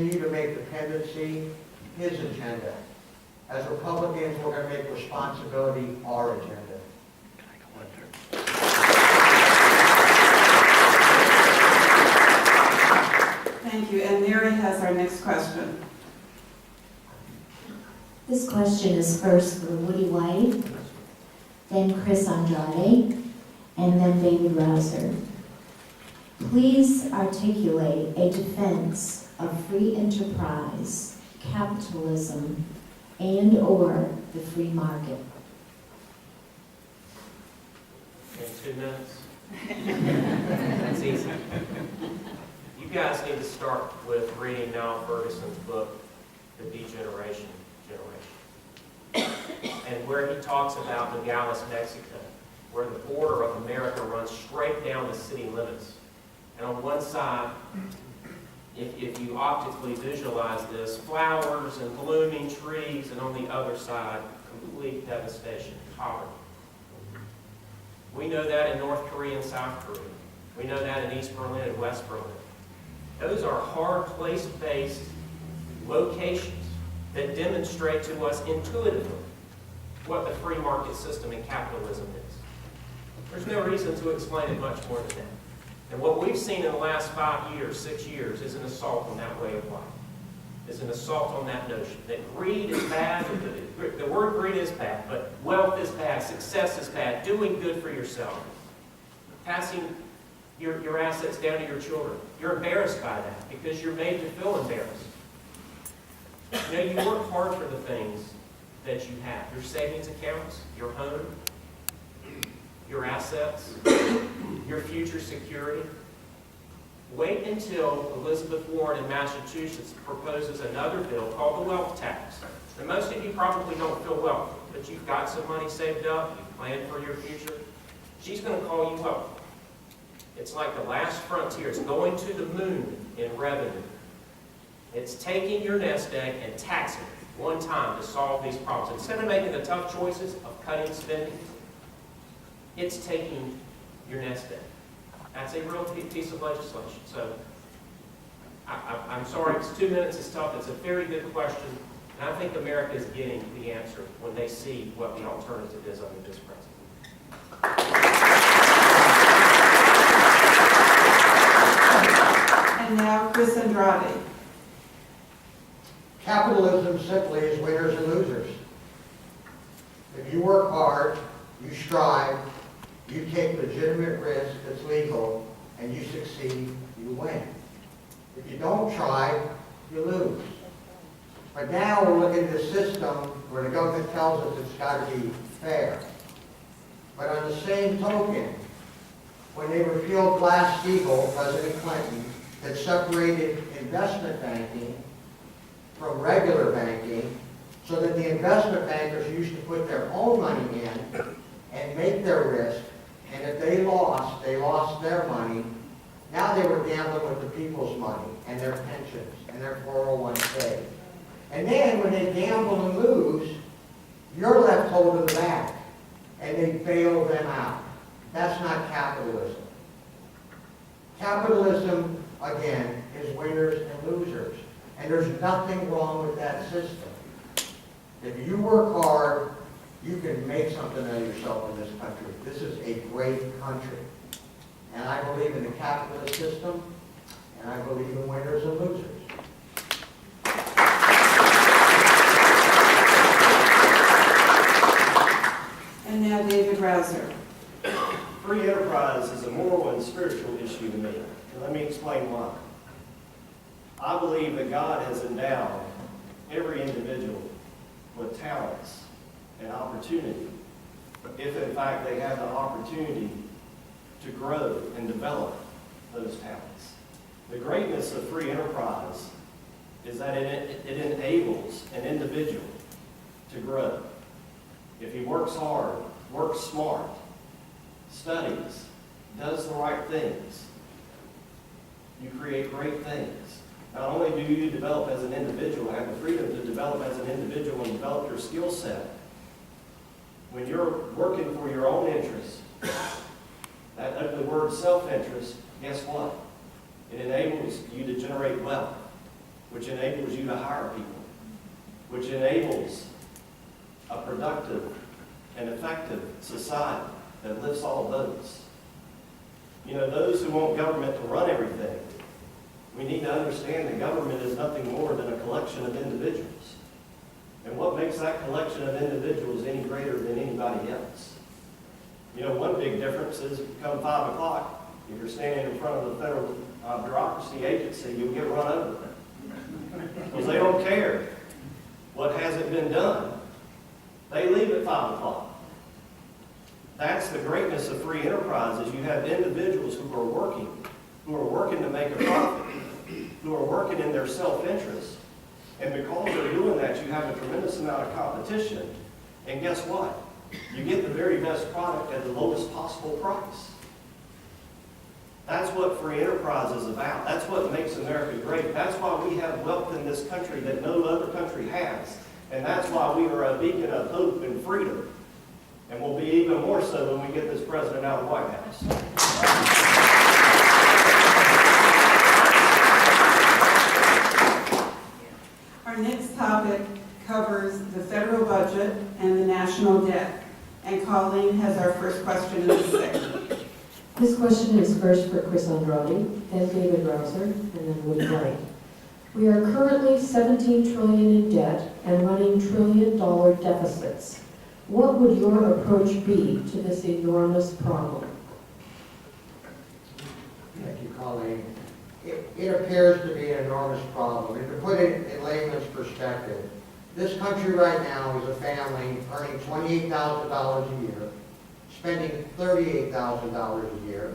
continue to make dependency his agenda. As Republicans, we're going to make responsibility our agenda. Thank you. And Mary has our next question. This question is first for Woody White, then Chris Andrade, and then David Rouser. Please articulate a defense of free enterprise, capitalism, and/or the free market. In 2 minutes? That's easy. You guys need to start with reading Niall Ferguson's book, The Degeneration Generation, and where he talks about Nogales, Mexico, where the border of America runs straight down the city limits. And on one side, if you optically visualize this, flowers and blooming trees, and on the other side, complete devastation, poverty. We know that in North Korea and South Korea. We know that in East Berlin and West Berlin. Those are hard place-based locations that demonstrate to us intuitively what the free market system and capitalism is. There's no reason to explain it much more than that. And what we've seen in the last 5 years, 6 years, is an assault on that way of life. Is an assault on that notion that greed is bad. The word greed is bad, but wealth is bad, success is bad, doing good for yourself, passing your assets down to your children. You're embarrassed by that because you're made to feel embarrassed. You know, you work hard for the things that you have. Your savings accounts, your home, your assets, your future security. Wait until Elizabeth Warren in Massachusetts proposes another bill called the wealth tax. And most of you probably don't feel wealthy, but you've got some money saved up, you've planned for your future. She's going to call you wealthy. It's like the last frontier. It's going to the moon in revenue. It's taking your nest egg and taxing it one time to solve these problems. Instead of making the tough choices of cutting spending, it's taking your nest egg. That's a real piece of legislation. So I'm sorry, it's 2 minutes, it's tough. It's a very good question. And I think America is getting the answer when they see what the alternative is under this president. And now Chris Andrade. Capitalism simply is winners and losers. If you work hard, you strive, you take legitimate risk that's legal, and you succeed, you win. If you don't try, you lose. But now we're looking at a system where the government tells us it's got to be fair. But on the same token, when they repealed Glass-Steagall, President Clinton, that separated investment banking from regular banking so that the investment bankers used to put their own money in and make their risk, and if they lost their money. Now they were gambling with the people's money and their pensions and their 401k. And then when they gamble and lose, you're left holding the bag, and they bail them out. That's not capitalism. Capitalism, again, is winners and losers. And there's nothing wrong with that system. If you work hard, you can make something of yourself in this country. This is a great country. And I believe in the capitalist system, and I believe in winners and losers. And now David Rouser. Free enterprise is a moral and spiritual issue to me. And let me explain why. I believe that God has endowed every individual with talents and opportunity, if in fact they have the opportunity to grow and develop those talents. The greatness of free enterprise is that it enables an individual to grow. If he works hard, works smart, studies, does the right things, you create great things. Not only do you develop as an individual, have the freedom to develop as an individual and develop your skill set, when you're working for your own interests, that ugly word self-interest, guess what? It enables you to generate wealth. which enables you to hire people, which enables a productive and effective society that lifts all boats. You know, those who want government to run everything, we need to understand that government is nothing more than a collection of individuals. And what makes that collection of individuals any greater than anybody else? You know, one big difference is come 5 o'clock, if you're standing in front of the federal bureaucracy agency, you'll get run over. Because they don't care what hasn't been done. They leave at 5 o'clock. That's the greatness of free enterprise, is you have individuals who are working to make a profit, who are working in their self-interest. And because they're doing that, you have a tremendous amount of competition. And guess what? You get the very best product at the lowest possible price. That's what free enterprise is about. That's what makes America great. That's why we have wealth in this country that no other country has. And that's why we are a beacon of hope and freedom. And will be even more so when we get this president out of the White House. Our next topic covers the federal budget and the national debt. And Colleen has our first question in this segment. This question is first for Chris Andrade, then David Rouser, and then Woody White. We are currently $17 trillion in debt and running trillion-dollar deficits. What would your approach be to this enormous problem? Thank you, Colleen. It appears to be an enormous problem. And to put it in layman's perspective, this country right now is a family earning $28,000 a year, spending $38,000 a year,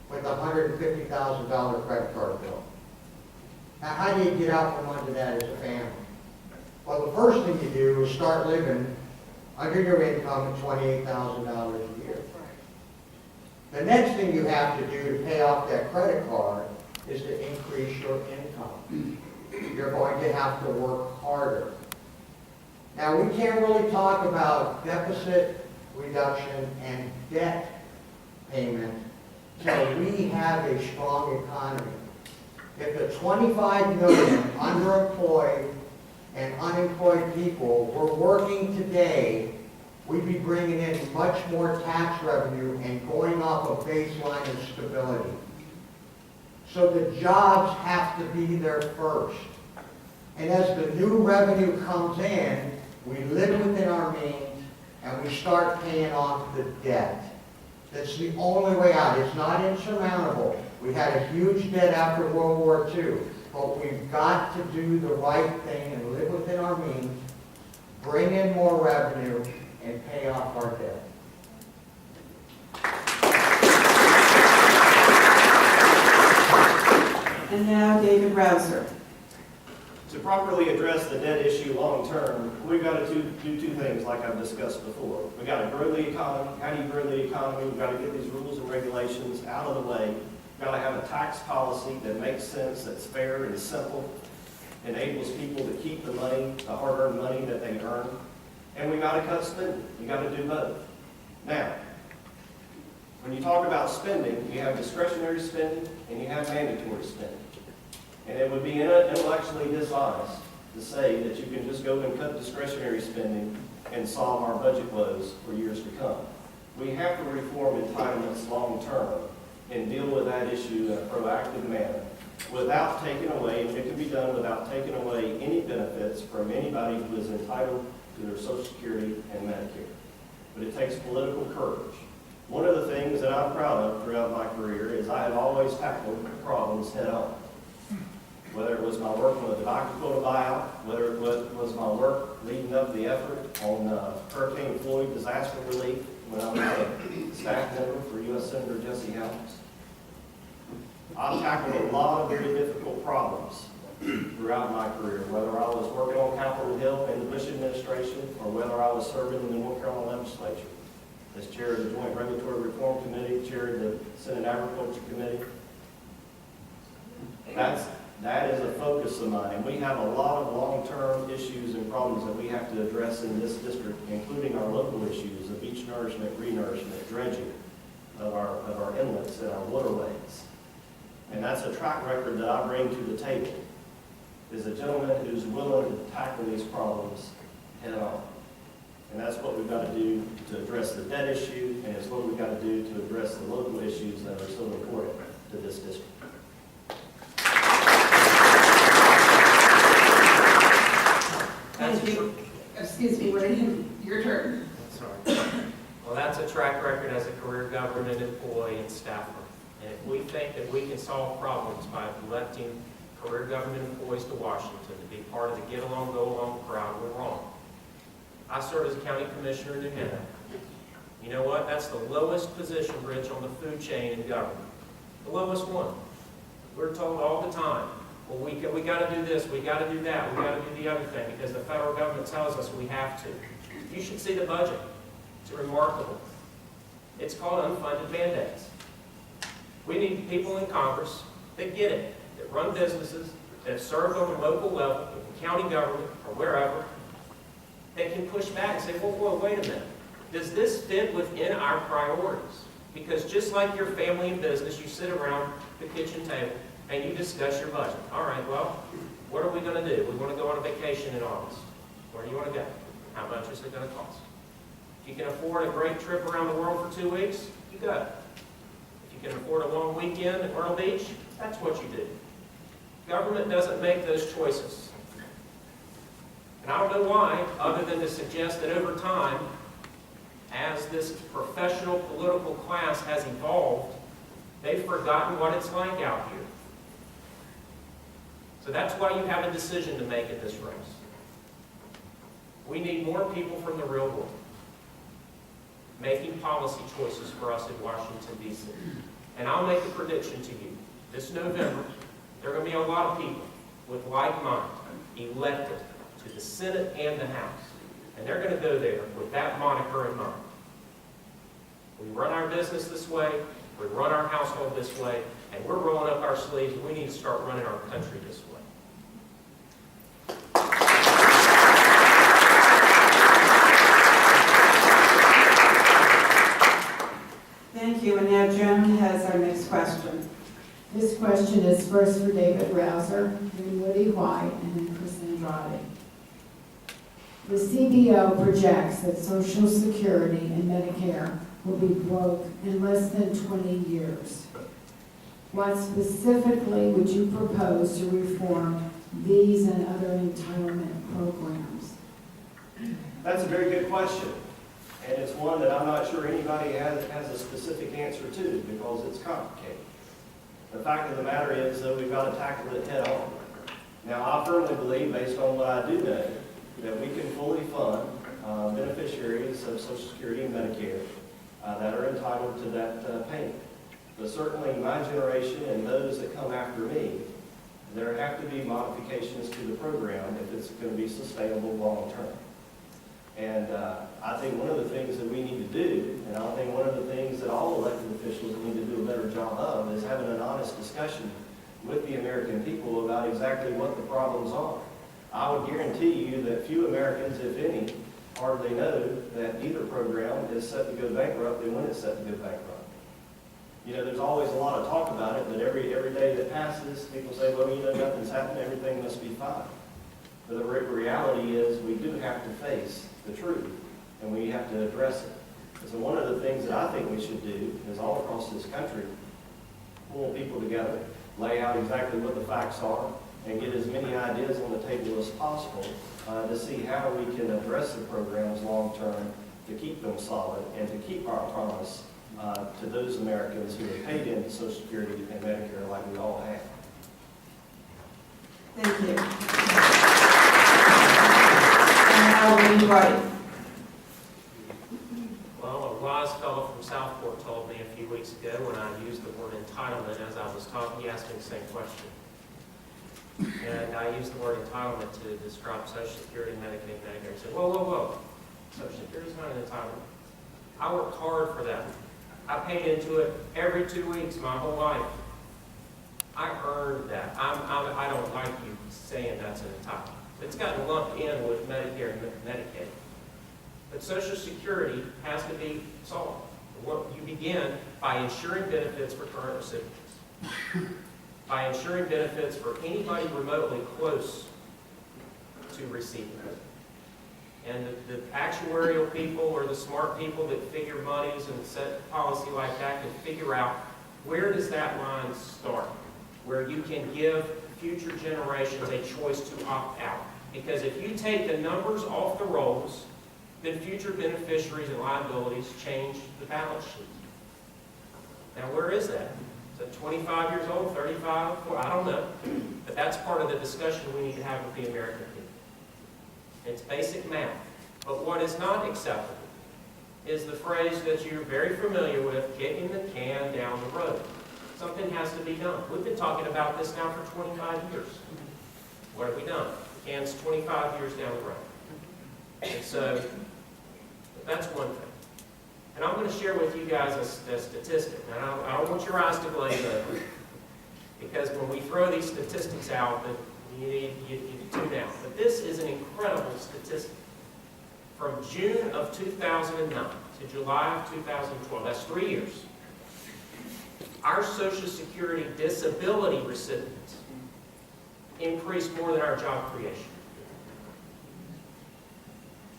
with a $150,000 credit card bill. Now, how do you get out from under that as a family? Well, the first thing you do is start living under your income at $28,000 a year. The next thing you have to do to pay off that credit card is to increase your income. You're going to have to work harder. Now, we can't really talk about deficit reduction and debt payment until we have a strong economy. If the 25 million underemployed and unemployed people were working today, we'd be bringing in much more tax revenue and going off a baseline of stability. So the jobs have to be there first. And as the new revenue comes in, we live within our means and we start paying off the debt. That's the only way out. It's not insurmountable. We had a huge debt after World War II, but we've got to do the right thing and live within our means, bring in more revenue, and pay off our debt. And now David Rouser. To properly address the debt issue long term, we've got to do two things like I've discussed before. We've got to grow the economy. How do you grow the economy? We've got to get these rules and regulations out of the way. We've got to have a tax policy that makes sense, that's fair and simple, enables people to keep the money, the hard-earned money that they earn. And we've got to cut spending. We've got to do both. Now, when you talk about spending, you have discretionary spending and you have mandatory spending. And it would be intellectually dishonest to say that you can just go and cut discretionary spending and solve our budget woes for years to come. We have to reform entitlements long term and deal with that issue in a proactive manner without taking away, and it can be done without taking away any benefits from anybody who is entitled to their Social Security and Medicare. But it takes political courage. One of the things that I'm proud of throughout my career is I have always tackled problems head on. Whether it was my work on the Dr. Quota buyout, whether it was my work leading up the effort on Hurricane Floyd disaster relief when I was a staff member for U.S. Senator Jesse Helms. I've tackled a lot of very difficult problems throughout my career, whether I was working on Capitol Hill in the Bush administration or whether I was serving in the North Carolina legislature as chair of the Joint Regulatory Reform Committee, chair of the Senate Agriculture Committee. That is a focus of mine, and we have a lot of long-term issues and problems that we have to address in this district, including our local issues of beach nourishment, re-nourishment, dredging of our inlets and our waterways. And that's a track record that I bring to the table. is a gentleman who's willing to tackle these problems head on. And that's what we've got to do to address the debt issue, and it's what we've got to do to address the local issues that are so important to this district. Thank you. Excuse me, your turn. Sorry. Well, that's a track record as a career government employee and staffer. And if we think that we can solve problems by electing career government employees to Washington to be part of the get along, go along crowd, we're wrong. I served as a county commissioner in New Hampshire. You know what? That's the lowest position, Rich, on the food chain in government. The lowest one. We're told all the time, well, we got to do this, we got to do that, we got to do the other thing, because the federal government tells us we have to. You should see the budget. It's remarkable. It's called unfunded mandates. We need people in Congress that get it, that run businesses, that have served on the local level, in county government, or wherever, that can push back and say, whoa, wait a minute. Does this fit within our priorities? Because just like your family and business, you sit around the kitchen table and you discuss your budget. All right, well, what are we going to do? We want to go on a vacation in August. Where do you want to go? How much is it going to cost? If you can afford a great trip around the world for 2 weeks, you go. If you can afford a long weekend at Myrtle Beach, that's what you do. Government doesn't make those choices. And I don't know why, other than to suggest that over time, as this professional political class has evolved, they've forgotten what it's like out here. So that's why you have a decision to make in this race. We need more people from the real world making policy choices for us in Washington, D.C. And I'll make a prediction to you. This November, there are going to be a lot of people with like mind elected to the Senate and the House. And they're going to go there with that moniker in mind. We run our business this way, we run our household this way, and we're rolling up our sleeves, and we need to start running our country this way. Thank you, and now Joan has our next question. This question is first for David Rouser, then Woody White, and then Chris Andrade. The CBO projects that Social Security and Medicare will be broke in less than 20 years. What specifically would you propose to reform these and other entitlement programs? That's a very good question, and it's one that I'm not sure anybody has a specific answer to because it's complicated. The fact of the matter is, though, we've got to tackle it head on. Now, I firmly believe, based on what I do know, that we can fully fund beneficiaries of Social Security and Medicare that are entitled to that payment. But certainly my generation and those that come after me, there have to be modifications to the program if it's going to be sustainable long term. And I think one of the things that we need to do, and I think one of the things that all elected officials need to do a better job of, is having an honest discussion with the American people about exactly what the problems are. I would guarantee you that few Americans, if any, hardly know that either program is set to go bankrupt and when it's set to go bankrupt. You know, there's always a lot of talk about it, but every day that passes, people say, well, you know, nothing's happened, everything must be fine. But the reality is we do have to face the truth, and we have to address it. So one of the things that I think we should do is all across this country, pull people together, lay out exactly what the facts are, and get as many ideas on the table as possible to see how we can address the programs long term to keep them solid and to keep our promise to those Americans who have paid into Social Security and Medicare like we all have. Thank you. And now Woody White. Well, a wise fellow from Southport told me a few weeks ago when I used the word entitlement as I was talking, he asked me the same question. And I used the word entitlement to describe Social Security, Medicaid, Medicare. He said, whoa. Social Security is not an entitlement. I worked hard for that. I paid into it every 2 weeks my whole life. I earned that. I don't like you saying that's an entitlement. It's gotten lumped in with Medicare and Medicaid. But Social Security has to be solved. You begin by ensuring benefits for current recipients. by ensuring benefits for anybody remotely close to receiving it. And the actuarial people or the smart people that figure monies and set policy like that can figure out where does that line start, where you can give future generations a choice to opt out. Because if you take the numbers off the rolls, then future beneficiaries and liabilities change the balance sheet. Now, where is that? Is it 25 years old, 35? Well, I don't know. But that's part of the discussion we need to have with the American people. It's basic math. But what is not acceptable is the phrase that you're very familiar with, kicking the can down the road. Something has to be done. We've been talking about this now for 25 years. What have we done? The can's 25 years down the road. And so, that's one thing. And I'm going to share with you guys a statistic. Now, I don't want your eyes to glaze over, because when we throw these statistics out, then you tune out. But this is an incredible statistic. From June of 2009 to July of 2012, that's 3 years, our Social Security disability recipients increased more than our job creation.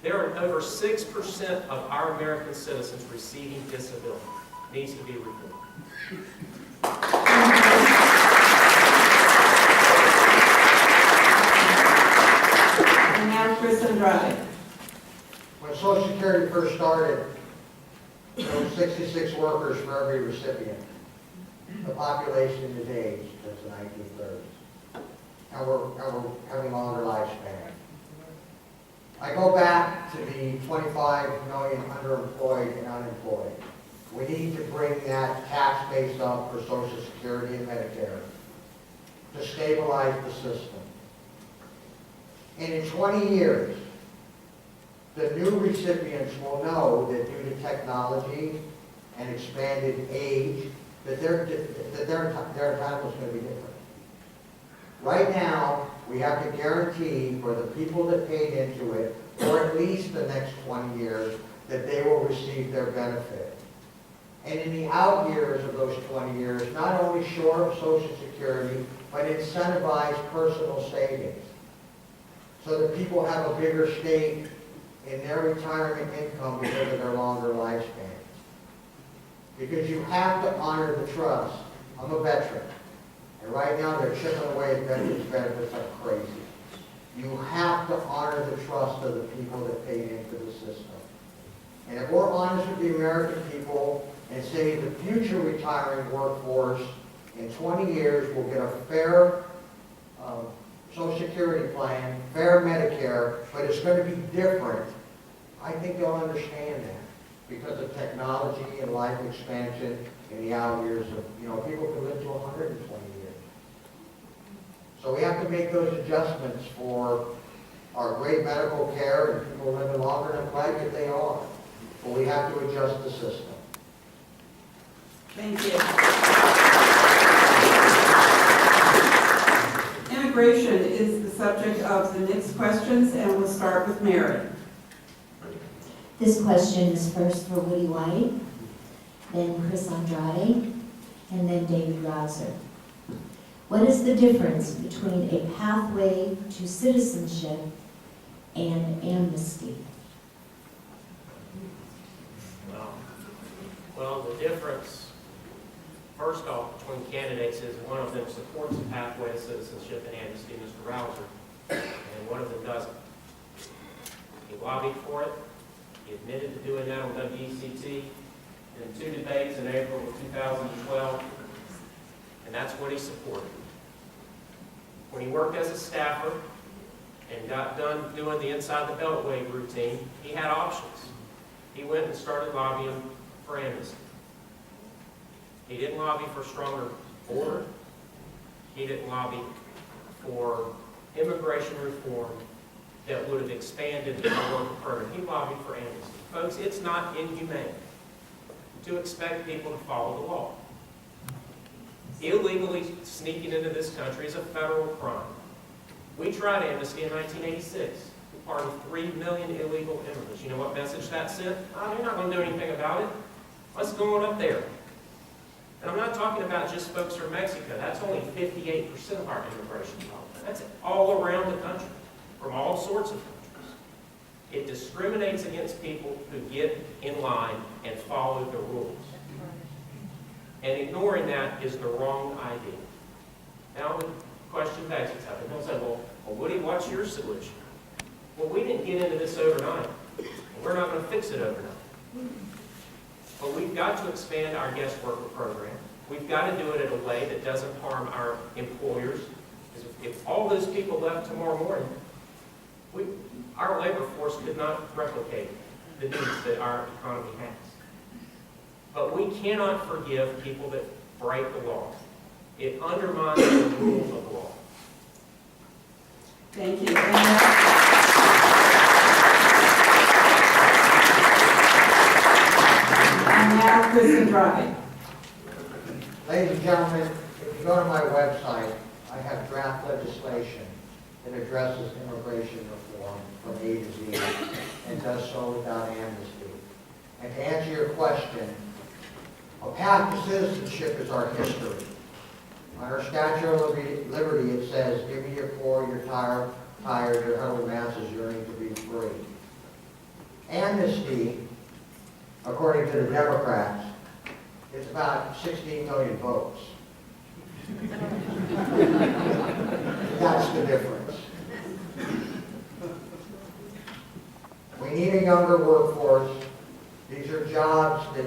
There are over 6% of our American citizens receiving disability. It needs to be reformed. And now Chris Andrade. When Social Security first started, there were 66 workers for every recipient. The population is aged since the 1930s. And we're having longer lifespan. I go back to the 25 million underemployed and unemployed. We need to bring that tax base up for Social Security and Medicare to stabilize the system. And in 20 years, the new recipients will know that due to technology and expanded age, that their entitlement is going to be different. Right now, we have to guarantee for the people that paid into it, for at least the next 20 years, that they will receive their benefit. And in the out years of those 20 years, not only shore up Social Security, but incentivize personal savings, so that people have a bigger stake in their retirement income because of their longer lifespan. Because you have to honor the trust. I'm a veteran. And right now they're chipping away at veterans' benefits like crazy. You have to honor the trust of the people that paid into the system. And if we're honest with the American people and say the future retiring workforce in 20 years will get a fair Social Security plan, fair Medicare, but it's going to be different, I think they'll understand that because of technology and life expansion in the out years of, people can live to 120 years. So we have to make those adjustments for our great medical care and people living longer, and I'm glad that they are. But we have to adjust the system. Thank you. Immigration is the subject of the next questions, and we'll start with Mary. This question is first for Woody White, then Chris Andrade, and then David Rouser. What is the difference between a pathway to citizenship and amnesty? Well, the difference, first off, between candidates is one of them supports a pathway to citizenship and amnesty, Mr. Rouser, and one of them doesn't. He lobbied for it. He admitted to doing that on WECT in 2 debates in April of 2012, and that's what he supported. When he worked as a staffer and got done doing the Inside the Beltway routine, he had options. He went and started lobbying for amnesty. He didn't lobby for stronger border. He didn't lobby for immigration reform that would have expanded the work permit. He lobbied for amnesty. Folks, it's not inhumane to expect people to follow the law. Illegally sneaking into this country is a federal crime. We tried amnesty in 1986. We pardoned 3 million illegal immigrants. You know what message that sent? Oh, you're not going to do anything about it. Let's go on up there. And I'm not talking about just folks from Mexico. That's only 58% of our immigration problem. That's all around the country, from all sorts of countries. It discriminates against people who get in line and follow the rules. And ignoring that is the wrong idea. Now the question begs itself. And they'll say, well, Woody, what's your solution? Well, we didn't get into this overnight. And we're not going to fix it overnight. But we've got to expand our guest worker program. We've got to do it in a way that doesn't harm our employers. Because if all those people left tomorrow morning, our labor force could not replicate the needs that our economy has. But we cannot forgive people that break the law. It undermines the rules of law. Thank you. And now, Chris Andrade. Ladies and gentlemen, if you go to my website, I have draft legislation that addresses immigration reform from A to Z and does so without amnesty. And to answer your question, a path to citizenship is our history. On our Statue of Liberty, it says, "Give me your poor, your tired, your huddled masses yearning to be free." Amnesty, according to the Democrats, is about 16 million votes. That's the difference. We need a younger workforce. These are jobs that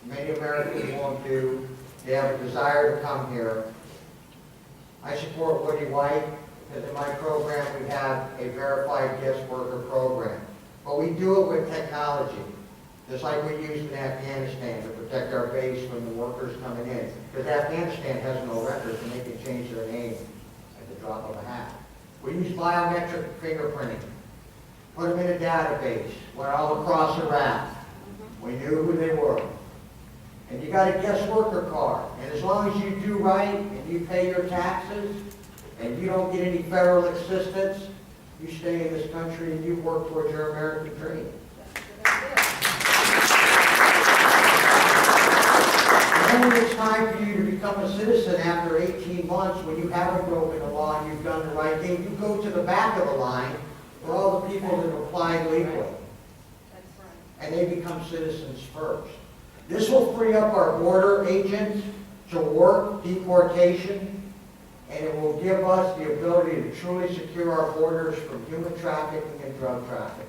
many Americans won't do. They have a desire to come here. I support Woody White because in my program we have a verified guest worker program. But we do it with technology, just like we used in Afghanistan to protect our base from the workers coming in. Because Afghanistan has no records and they can change their name at the drop of a hat. We use biometric fingerprinting. Put them in a database, went all across Iraq. We knew who they were. And you got a guest worker card. And as long as you do right and you pay your taxes and you don't get any federal assistance, you stay in this country and you work towards your American dream. And then it's time for you to become a citizen after 18 months when you haven't broken the law and you've done the right thing. You go to the back of the line for all the people that have applied legally. And they become citizens first. This will free up our border agents to work deportation, and it will give us the ability to truly secure our borders from human trafficking and drug trafficking.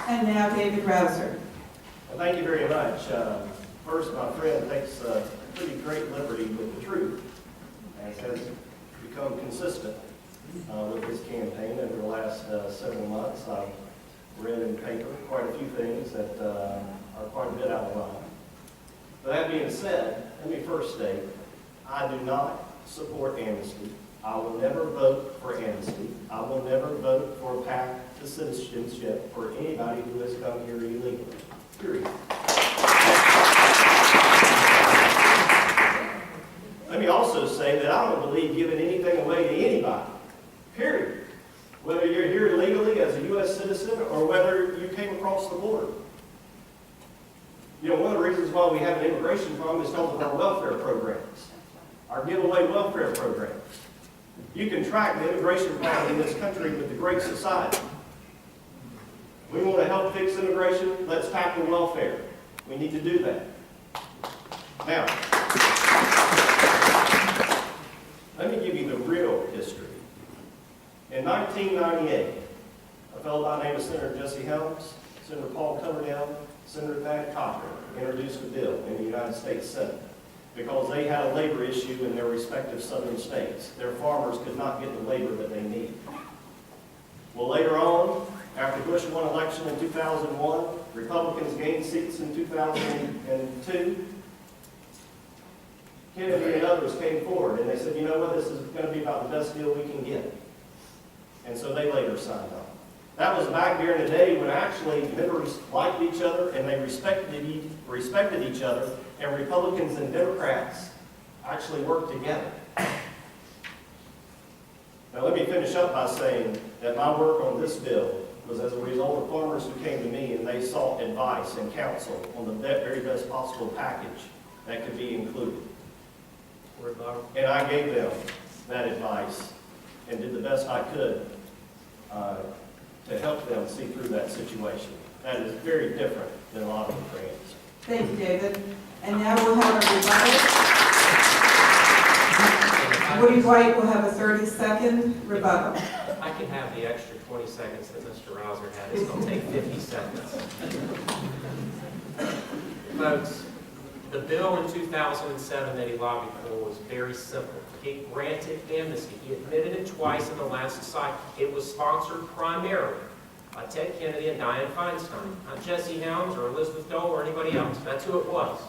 And now, David Rouser. Well, thank you very much. First, my friend takes a pretty great liberty with the truth, as has become consistent with his campaign over the last several months. I've read in the paper quite a few things that are quite a bit out of line. But that being said, let me first state, I do not support amnesty. I will never vote for amnesty. I will never vote for a path to citizenship for anybody who has come here illegally. Period. Let me also say that I don't believe giving anything away to anybody. Period. Whether you're here illegally as a U.S. citizen or whether you came across the border. You know, one of the reasons why we have an immigration problem is called our welfare programs, our giveaway welfare programs. You can track the immigration problem in this country with the Great Society. We want to help fix immigration, let's tackle welfare. We need to do that. Now, let me give you the real history. In 1998, a fellow by the name of Senator Jesse Helms, Senator Paul Coverdell, Senator Thad Cochran introduced a bill in the United States Senate because they had a labor issue in their respective southern states. Their farmers could not get the labor that they needed. Well, later on, after Bush won election in 2001, Republicans gained seats in 2002, Kennedy and others came forward and they said, you know what, this is going to be about the best deal we can get. And so they later signed on. That was back during the day when actually members liked each other and they respected each other, and Republicans and Democrats actually worked together. Now let me finish up by saying that my work on this bill was as a result of farmers who came to me and they sought advice and counsel on the very best possible package that could be included. And I gave them that advice and did the best I could to help them see through that situation. That is very different than a lot of the grants. Thank you, David. And now we'll have a rebuttal. Woody White will have a 30-second rebuttal. I can have the extra 20 seconds that Mr. Rouser had. It's going to take 50 seconds. Folks, the bill in 2007 that he lobbied for was very simple. He granted amnesty. He admitted it twice in the last cycle. It was sponsored primarily by Ted Kennedy and Dianne Feinstein, not Jesse Helms or Elizabeth Dole or anybody else. That's who it was.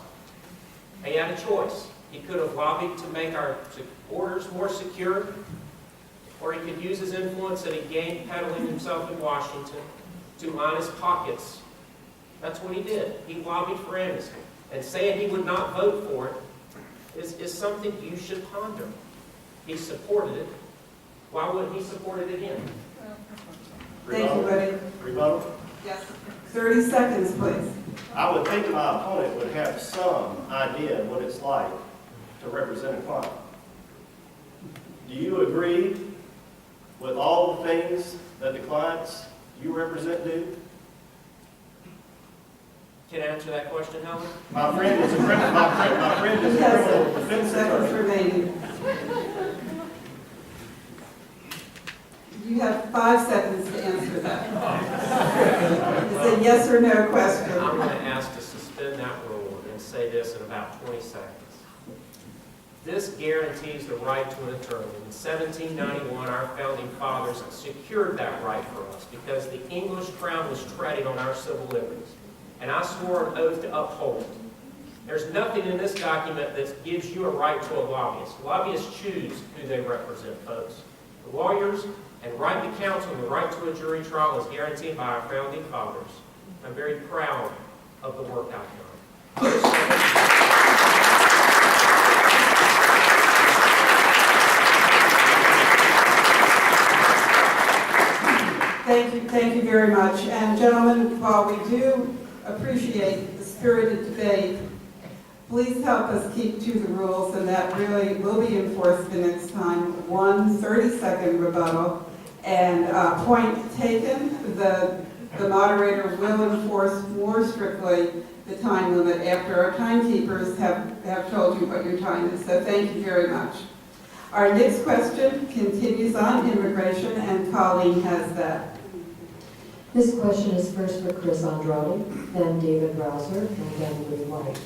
He had a choice. He could have lobbied to make our borders more secure, or he could use his influence that he gained peddling himself in Washington to line his pockets. That's what he did. He lobbied for amnesty. And saying he would not vote for it is something you should ponder. He supported it. Why wouldn't he support it again? Thank you, Woody. Rebuttal? Yes. 30 seconds, please. I would think my opponent would have some idea what it's like to represent a client. Do you agree with all the things that the clients you represent do? Can I answer that question, Helen? My friend is a criminal, my friend is a criminal Yes, defense 6 seconds attorney. remaining. You have 5 seconds to answer that. It's a yes or no question. I'm going to ask to suspend that rule and say this in about 20 seconds. This guarantees the right to an attorney. In 1791, our founding fathers secured that right for us because the English crown was treading on our civil liberties. And I swore an oath to uphold it. There's nothing in this document that gives you a right to a lobbyist. Lobbyists choose who they represent, folks. The lawyers and right to counsel and the right to a jury trial is guaranteed by our founding fathers. I'm very proud of the work I've done. Thank you very much. And gentlemen, while we do appreciate the spirited debate, please help us keep to the rules, and that really will be enforced the next time. 1 30-second rebuttal. And point taken, the moderator will enforce more strictly the time limit after our timekeepers have told you what your time is. So thank you very much. Our next question continues on immigration, and Colleen has that. This question is first for Chris Andrade, then David Rouser, and then Woody White.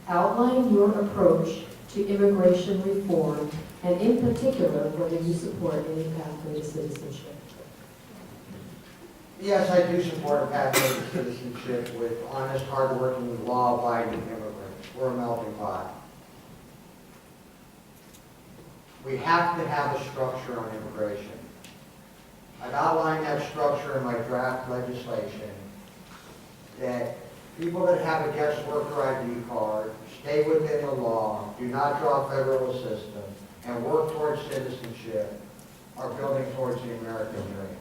Outline your approach to immigration reform, and in particular, whether you support any pathway to citizenship. Yes, I do support a pathway to citizenship with honest, hardworking, law-abiding immigrants. We're a melting pot. We have to have a structure on immigration. I've outlined that structure in my draft legislation, that people that have a guest worker ID card, stay within the law, do not draw federal assistance, and work towards citizenship are building towards the American dream.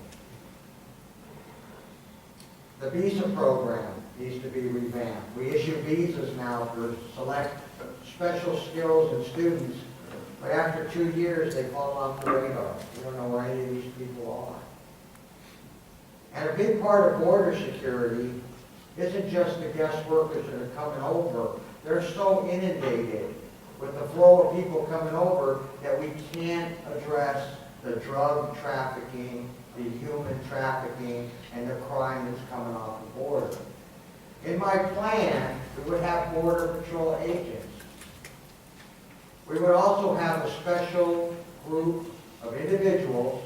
The visa program needs to be revamped. We issue visas now for select special skills and students, but after 2 years, they fall off the radar. We don't know where any of these people are. And a big part of border security isn't just the guest workers that are coming over. They're so inundated with the flow of people coming over that we can't address the drug trafficking, the human trafficking, and the crime that's coming off the border. In my plan, we would have Border Patrol agents. We would also have a special group of individuals,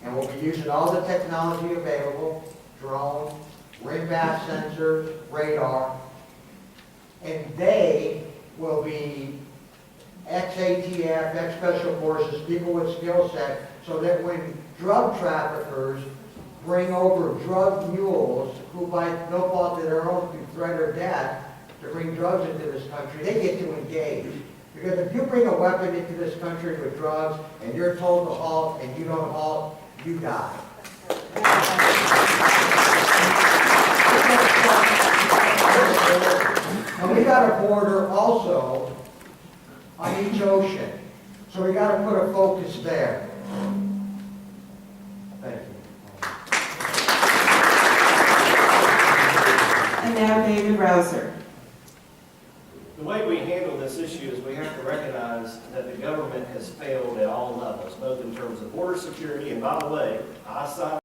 and we'll be using all the technology available, drones, ring-back sensors, radar, and they will be ex-ATF, ex-Special Forces, people with skill set, so that when drug traffickers bring over drug mules, who by no fault of their own through threat or death, to bring drugs into this country, they get to engage. Because if you bring a weapon into this country with drugs, and you're told to halt, and you don't halt, you die. And we got a border also on each ocean, so we got to put a focus there. Thank you. And now David Rouser. The way we handle this issue is we have to recognize that the government has failed at all levels, both in terms of border security, and by the way, I signed